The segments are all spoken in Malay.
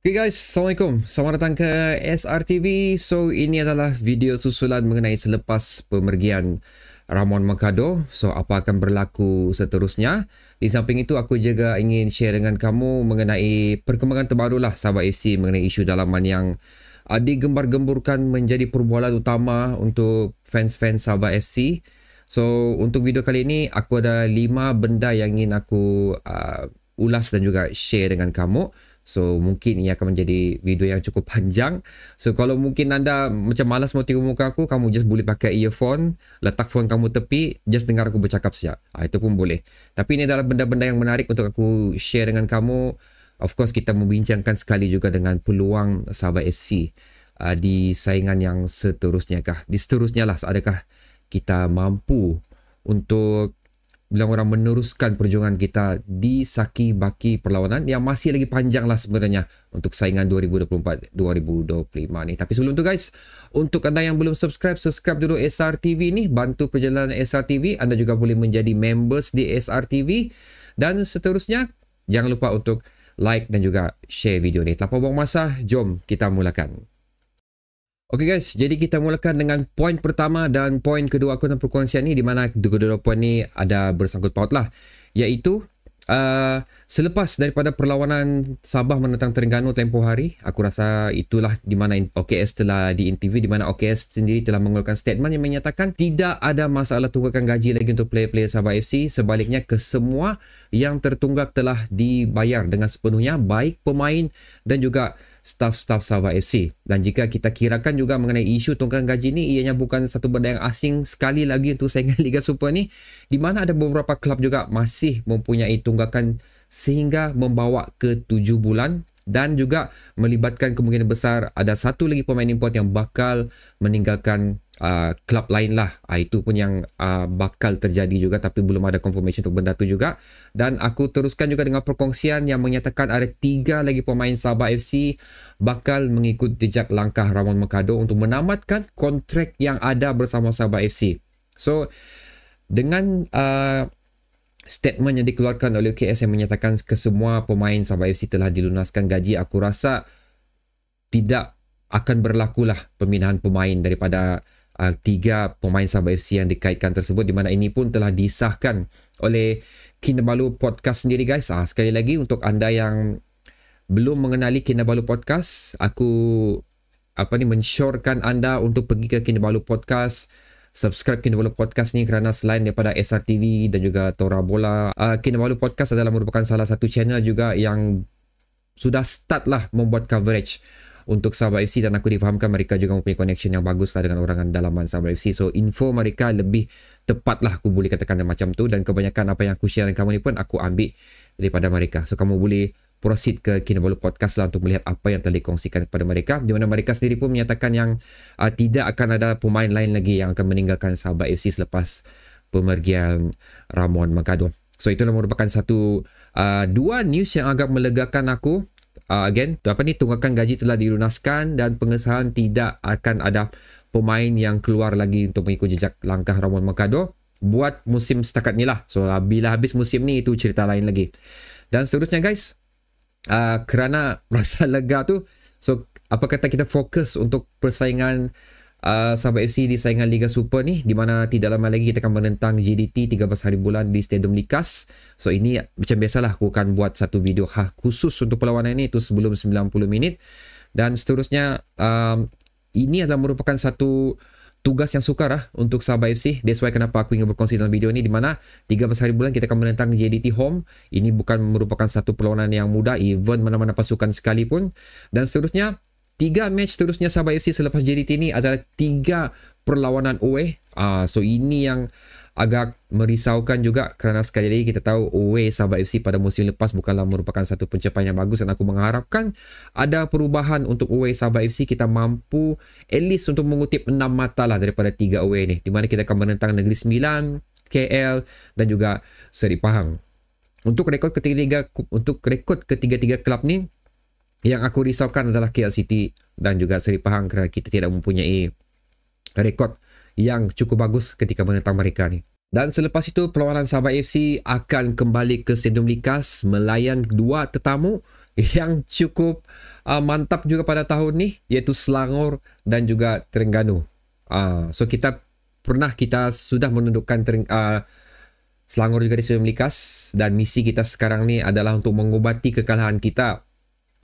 Okay guys, Assalamualaikum. Selamat datang ke SRTV. So, ini adalah video susulan mengenai selepas pemergian Ramon Mercado. So, apa akan berlaku seterusnya. Di samping itu, aku juga ingin share dengan kamu mengenai perkembangan terbaru lah sahabat FC mengenai isu dalaman yang digembar-gemburkan menjadi perbualan utama untuk fans-fans sahabat FC. So, untuk video kali ini, aku ada 5 benda yang ingin aku ulas dan juga share dengan kamu. So, mungkin ini akan menjadi video yang cukup panjang. So, kalau mungkin anda macam malas mau tengok muka aku, kamu just boleh pakai earphone, letak phone kamu tepi, just dengar aku bercakap saja. Itu pun boleh. Tapi ini adalah benda-benda yang menarik untuk aku share dengan kamu. Of course, kita membincangkan sekali juga dengan peluang sahabat FC di saingan yang seterusnya kah. Di seterusnya lah, adakah kita mampu untuk bilang orang meneruskan perjuangan kita di saki baki perlawanan yang masih lagi panjang lah sebenarnya untuk saingan 2024-2025 ni. Tapi sebelum tu guys, untuk anda yang belum subscribe dulu SRTV ni, bantu perjalanan SRTV. Anda juga boleh menjadi members di SRTV. Dan seterusnya, jangan lupa untuk like dan juga share video ni. Tanpa buang masa, jom kita mulakan. Okay guys, jadi kita mulakan dengan poin pertama dan poin kedua aku dalam perkongsian ni, di mana kedua-dua poin ni ada bersangkut paut lah, iaitu selepas daripada perlawanan Sabah menentang Terengganu tempoh hari, aku rasa itulah di mana OKS telah diinterview, di mana OKS sendiri telah mengeluarkan statement yang menyatakan tidak ada masalah tunggakan gaji lagi untuk player-player Sabah FC. Sebaliknya, kesemua yang tertunggak telah dibayar dengan sepenuhnya, baik pemain dan juga staf-staf Sabah FC. Dan jika kita kirakan juga mengenai isu tunggakan gaji ni, ianya bukan satu benda yang asing sekali lagi untuk saingan Liga Super ni, di mana ada beberapa klub juga masih mempunyai tunggakan sehingga membawa ke 7 bulan, dan juga melibatkan kemungkinan besar ada satu lagi pemain import yang bakal meninggalkan klub lain lah. Itu pun yang bakal terjadi juga, tapi belum ada confirmation untuk benda tu juga. Dan aku teruskan juga dengan perkongsian yang menyatakan ada 3 lagi pemain Sabah FC bakal mengikut jejak langkah Ramon Mercado untuk menamatkan kontrak yang ada bersama Sabah FC. So, dengan statement yang dikeluarkan oleh OKS yang menyatakan kesemua pemain Sabah FC telah dilunaskan gaji, aku rasa tidak akan berlakulah pemindahan pemain daripada 3 pemain Sabah FC yang dikaitkan tersebut, di mana ini pun telah disahkan oleh Kinabalu Podcast sendiri guys. Sekali lagi, untuk anda yang belum mengenali Kinabalu Podcast, aku mensyorkan anda untuk pergi ke Kinabalu Podcast, subscribe Kinabalu Podcast ni, kerana selain daripada SRTV dan juga Tora Bola, Kinabalu Podcast adalah merupakan salah satu channel juga yang sudah start lah membuat coverage untuk Sabah FC, dan aku difahamkan mereka juga mempunyai connection yang bagus lah dengan orang dalaman Sabah FC. So, info mereka lebih tepat lah, aku boleh katakan macam tu, dan kebanyakan apa yang aku share dengan kamu ni pun aku ambil daripada mereka. So, kamu boleh proceed ke Kinabalu Podcast lah untuk melihat apa yang telah dikongsikan kepada mereka, di mana mereka sendiri pun menyatakan yang tidak akan ada pemain lain lagi yang akan meninggalkan Sabah FC selepas pemergian Ramon Mercado. So, itulah merupakan satu 2 news yang agak melegakan aku. Tunggakan gaji telah dilunaskan dan pengesahan tidak akan ada pemain yang keluar lagi untuk mengikut jejak langkah Ramon Mercado buat musim setakat ni lah. So, bila habis musim ni, itu cerita lain lagi. Dan seterusnya guys, kerana rasa lega tu, so apa kata kita fokus untuk persaingan Sabah FC di saingan Liga Super ni, di mana tidak lama lagi kita akan menentang JDT 13 hari bulan di Stadium Likas. So, ini macam biasalah, aku akan buat satu video khusus untuk perlawanan ini, itu sebelum 90 minit. Dan seterusnya, ini adalah merupakan satu tugas yang sukar untuk Sabah FC. That's why kenapa aku ingin berkongsi dalam video ini, di mana 13 hari bulan kita akan menentang JDT home. Ini bukan merupakan satu perlawanan yang mudah, even mana-mana pasukan sekalipun. Dan seterusnya, 3 match seterusnya Sabah FC selepas JDT ini adalah 3 perlawanan away. So, ini yang agak merisaukan juga, kerana sekali lagi kita tahu away Sabah FC pada musim lepas bukanlah merupakan satu pencapaian yang bagus, dan aku mengharapkan ada perubahan untuk away Sabah FC. Kita mampu at least untuk mengutip 6 mata lah daripada 3 away ni, di mana kita akan menentang Negeri Sembilan, KL dan juga Seri Pahang. Untuk rekod ketiga-tiga klub ni, yang aku risaukan adalah KL City dan juga Seri Pahang, kerana kita tidak mempunyai rekod yang cukup bagus ketika menentang mereka ni. Dan selepas itu, perlawanan Sabah FC akan kembali ke Stadium Likas melayan 2 tetamu, yang cukup mantap juga pada tahun ni, iaitu Selangor dan juga Terengganu. So kita sudah menundukkan Selangor juga di Sembilan Melikas, dan misi kita sekarang ni adalah untuk mengubati kekalahan kita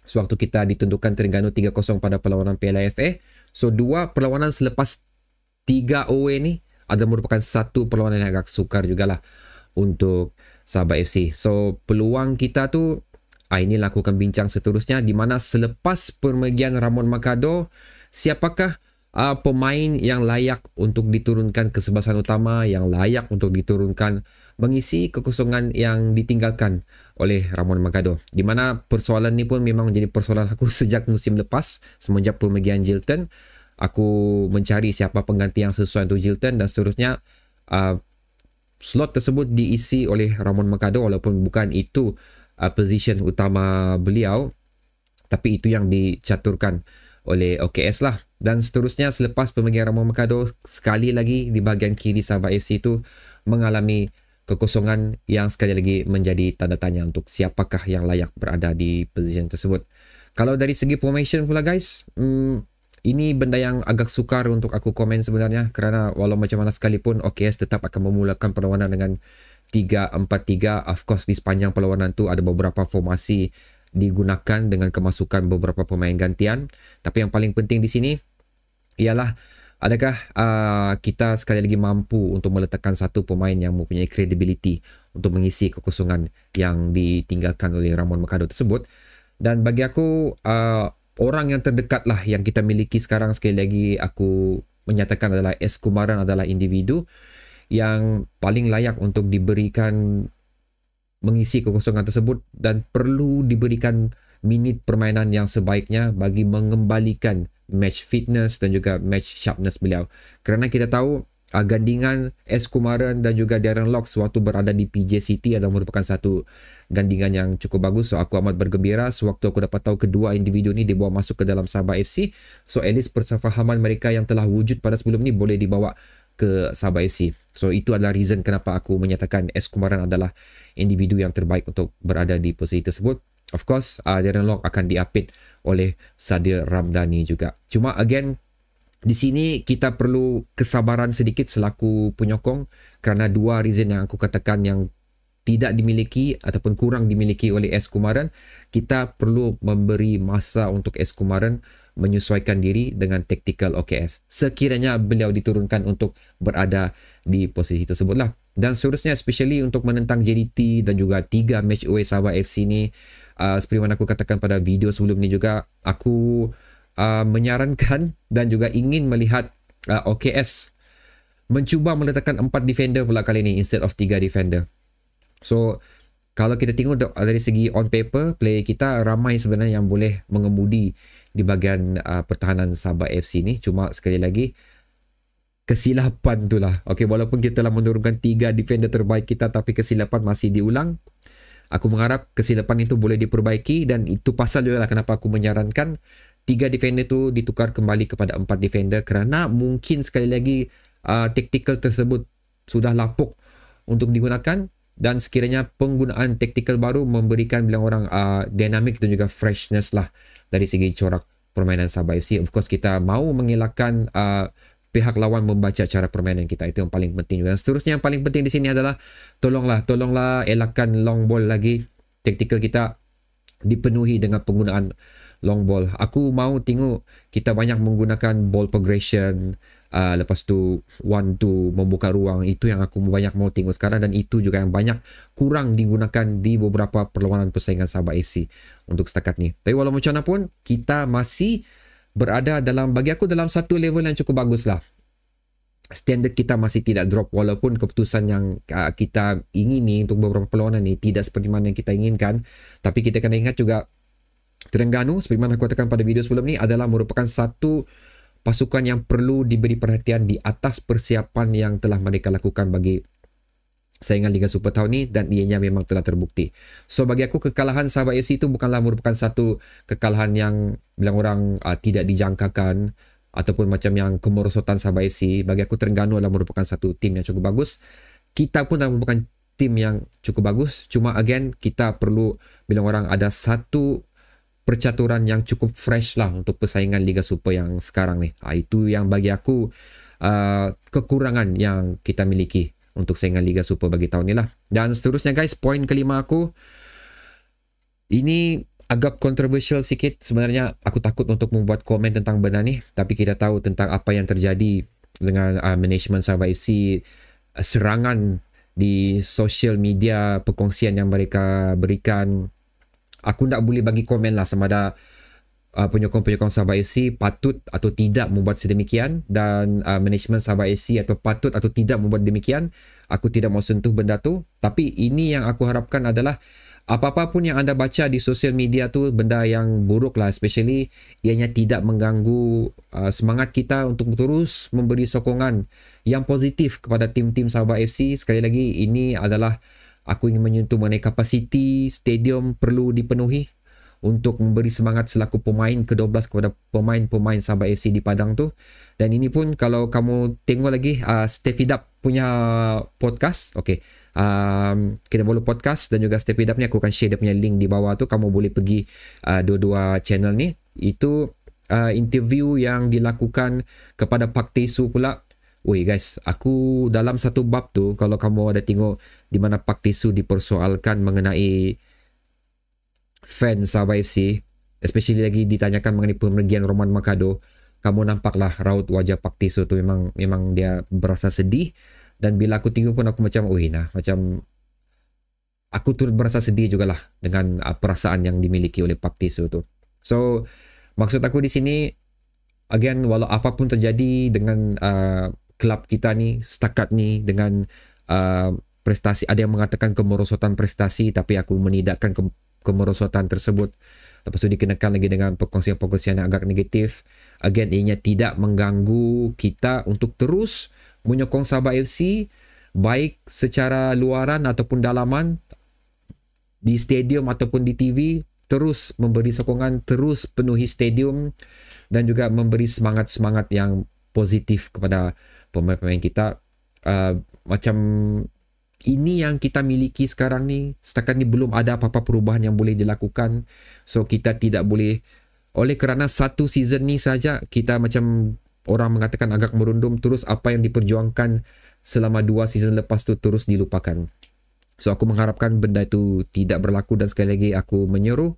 sewaktu kita ditundukkan Terengganu 3-0 pada perlawanan Piala FA. So 2 perlawanan selepas 3 away ni adalah merupakan satu perlawanan yang agak sukar jugalah untuk Sabah FC. So peluang kita tu, inilah aku akan bincang seterusnya, di mana selepas permergian Ramon Mercado, siapakah pemain yang layak untuk diturunkan ke sebelasan utama, yang layak untuk diturunkan mengisi kekosongan yang ditinggalkan oleh Ramon Mercado. Di mana persoalan ni pun memang menjadi persoalan aku sejak musim lepas, semenjak permergian Jilton. Aku mencari siapa pengganti yang sesuai untuk Jilton, dan seterusnya slot tersebut diisi oleh Ramon Mercado, walaupun bukan itu position utama beliau, tapi itu yang dicaturkan oleh OKS lah. Dan seterusnya selepas pemegang Ramon Mercado, sekali lagi di bahagian kiri Sabah FC itu mengalami kekosongan yang sekali lagi menjadi tanda tanya untuk siapakah yang layak berada di position tersebut. Kalau dari segi formation pula guys, ini benda yang agak sukar untuk aku komen sebenarnya, kerana walau macam mana sekalipun OKS tetap akan memulakan perlawanan dengan 3-4-3. Of course di sepanjang perlawanan tu ada beberapa formasi digunakan dengan kemasukan beberapa pemain gantian. Tapi yang paling penting di sini ialah adakah kita sekali lagi mampu untuk meletakkan satu pemain yang mempunyai credibility untuk mengisi kekosongan yang ditinggalkan oleh Ramon Mercado tersebut. Dan bagi aku orang yang terdekat lah yang kita miliki sekarang, sekali lagi aku menyatakan adalah S. Kumaran adalah individu yang paling layak untuk diberikan mengisi kekosongan tersebut, dan perlu diberikan minit permainan yang sebaiknya bagi mengembalikan match fitness dan juga match sharpness beliau. Kerana kita tahu gandingan S. Kumaran dan juga Darren Lock sewaktu berada di PJ City adalah merupakan satu gandingan yang cukup bagus. So aku amat bergembira sewaktu aku dapat tahu kedua individu ni dibawa masuk ke dalam Sabah FC. So at least persefahaman mereka yang telah wujud pada sebelum ni boleh dibawa ke Sabah FC. So itu adalah reason kenapa aku menyatakan S. Kumaran adalah individu yang terbaik untuk berada di posisi tersebut. Of course Darren Lock akan diapit oleh Sadil Ramdhani juga. Cuma again, di sini kita perlu kesabaran sedikit selaku penyokong, kerana dua reason yang aku katakan yang tidak dimiliki ataupun kurang dimiliki oleh S. Kumaran. Kita perlu memberi masa untuk S. Kumaran menyesuaikan diri dengan tactical OKS sekiranya beliau diturunkan untuk berada di posisi tersebut lah. Dan seterusnya especially untuk menentang JDT dan juga 3 match away Sabah FC ni, seperti mana aku katakan pada video sebelum ni juga, aku menyarankan dan juga ingin melihat OKS mencuba meletakkan 4 defender pula kali ni instead of 3 defender. So kalau kita tengok dari segi on paper, player kita ramai sebenarnya yang boleh mengemudi di bahagian pertahanan Sabah FC ni. Cuma sekali lagi, kesilapan tu lah. Okay, walaupun kita telah menurunkan 3 defender terbaik kita, tapi kesilapan masih diulang. Aku mengharap kesilapan itu boleh diperbaiki, dan itu pasal juga lah kenapa aku menyarankan 3 defender tu ditukar kembali kepada 4 defender, kerana mungkin sekali lagi tactical tersebut sudah lapuk untuk digunakan, dan sekiranya penggunaan tactical baru memberikan bilang orang dynamic dan juga freshness lah dari segi corak permainan Sabah FC. Of course kita mahu mengelakkan pihak lawan membaca cara permainan kita, itu yang paling penting. Dan seterusnya yang paling penting di sini adalah tolonglah elakkan long ball lagi. Tactical kita dipenuhi dengan penggunaan long ball. Aku mahu tengok kita banyak menggunakan ball progression, lepas tu 1-2 membuka ruang. Itu yang aku banyak mahu tengok sekarang, dan itu juga yang banyak kurang digunakan di beberapa perlawanan persaingan Sabah FC untuk setakat ni. Tapi walau macam mana pun, kita masih berada dalam, bagi aku dalam satu level yang cukup bagus lah. Standard kita masih tidak drop, walaupun keputusan yang kita ingini untuk beberapa perlawanan ni tidak seperti mana yang kita inginkan. Tapi kita kena ingat juga Terengganu, seperti mana aku katakan pada video sebelum ni, adalah merupakan satu pasukan yang perlu diberi perhatian di atas persiapan yang telah mereka lakukan bagi saingan Liga Super tahun ni, dan ianya memang telah terbukti. So bagi aku kekalahan Sabah FC itu bukanlah merupakan satu kekalahan yang bilang orang tidak dijangkakan ataupun macam yang kemerosotan Sabah FC. Bagi aku Terengganu adalah merupakan satu tim yang cukup bagus. Kita pun adalah merupakan tim yang cukup bagus. Cuma again kita perlu bilang orang ada satu percaturan yang cukup fresh lah untuk persaingan Liga Super yang sekarang ni. Itu yang bagi aku kekurangan yang kita miliki untuk saingan Liga Super bagi tahun ni lah. Dan seterusnya guys, poin kelima aku, ini agak kontroversial sikit sebenarnya. Aku takut untuk membuat komen tentang benda ni, tapi kita tahu tentang apa yang terjadi dengan management Sabah FC, serangan di social media, perkongsian yang mereka berikan. Aku tak boleh bagi komen lah sama ada penyokong-penyokong Sabah FC patut atau tidak membuat sedemikian, dan management Sabah FC atau patut atau tidak membuat demikian. Aku tidak mau sentuh benda tu, tapi ini yang aku harapkan adalah apa-apa pun yang anda baca di social media tu benda yang buruk lah, especially ianya tidak mengganggu semangat kita untuk terus memberi sokongan yang positif kepada tim-tim Sabah FC. Sekali lagi, ini adalah aku ingin menyentuh mengenai kapasiti stadium perlu dipenuhi untuk memberi semangat selaku pemain ke-12 kepada pemain-pemain Sabah FC di Padang tu. Dan ini pun kalau kamu tengok lagi Stay Feed Up punya podcast, okay, kita boleh podcast dan juga Stay Feed Up ni aku akan share dia punya link di bawah tu. Kamu boleh pergi dua-dua channel ni. Itu interview yang dilakukan kepada Pak Tesu pula. Woi guys, aku dalam satu bab tu, kalau kamu ada tengok di mana Pak Tesu dipersoalkan mengenai fan Sabah FC, especially lagi ditanyakan mengenai pemergian Roman Makado, kamu nampaklah raut wajah Pak Tesu tu memang dia berasa sedih. Dan bila aku tengok pun aku macam macam aku turut berasa sedih jugalah dengan perasaan yang dimiliki oleh Pak Tesu tu. So maksud aku di sini, again, walau apapun terjadi dengan kelab kita ni setakat ni, dengan prestasi, ada yang mengatakan kemerosotan prestasi, tapi aku menidakkan kemerosotan tersebut. Lepas tu dikenakan lagi dengan perkongsian-perkongsian yang agak negatif. Again, ianya tidak mengganggu kita untuk terus menyokong Sabah FC, baik secara luaran ataupun dalaman, di stadium ataupun di TV. Terus memberi sokongan, terus penuhi stadium, dan juga memberi semangat-semangat yang positif kepada pemain-pemain kita. Macam ini yang kita miliki sekarang ni. Setakat ni belum ada apa-apa perubahan yang boleh dilakukan. So kita tidak boleh, oleh kerana satu season ni saja, kita macam orang mengatakan agak merundum, terus apa yang diperjuangkan selama 2 season lepas tu terus dilupakan. So aku mengharapkan benda itu tidak berlaku. Dan sekali lagi aku menyeru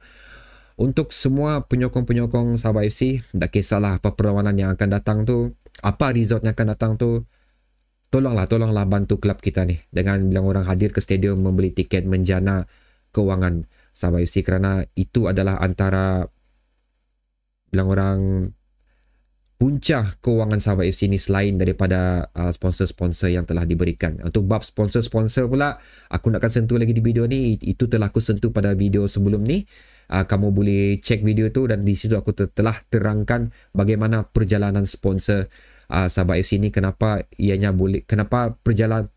untuk semua penyokong-penyokong Sabah FC, tak kisahlah apa perlawanan yang akan datang tu, apa result yang akan datang tu, tolonglah bantu kelab kita ni dengan bilang orang hadir ke stadium, membeli tiket, menjana kewangan Sabah FC, kerana itu adalah antara bilang orang punca kewangan Sabah FC ni selain daripada sponsor-sponsor yang telah diberikan. Untuk bab sponsor-sponsor pula, aku nak akan sentuh lagi di video ni. Itu telah aku sentuh pada video sebelum ni. Kamu boleh cek video tu, dan di situ aku telah terangkan bagaimana perjalanan sponsor Sabah FC ni, kenapa perjalanan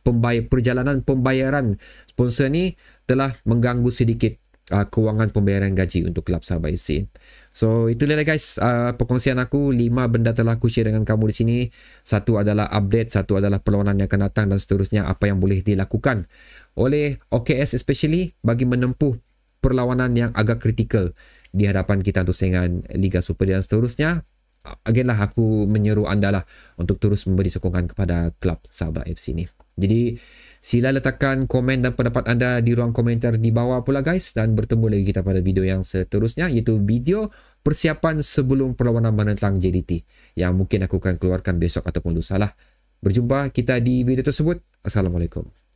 pembayaran sponsor ni telah mengganggu sedikit kewangan pembayaran gaji untuk kelab Sabah FC. So itulah guys, perkongsian aku. 5 benda telah aku share dengan kamu di sini. Satu adalah update, satu adalah perlawanan yang akan datang, dan seterusnya apa yang boleh dilakukan oleh OKS especially bagi menempuh perlawanan yang agak kritikal di hadapan kita untuk saingan Liga Super dan seterusnya. Again lah, aku menyeru anda lah untuk terus memberi sokongan kepada kelab Sabah FC ni. Jadi sila letakkan komen dan pendapat anda di ruang komentar di bawah pula guys, dan bertemu lagi kita pada video yang seterusnya, iaitu video persiapan sebelum perlawanan menentang JDT yang mungkin aku akan keluarkan besok ataupun lusa lah. Berjumpa kita di video tersebut. Assalamualaikum.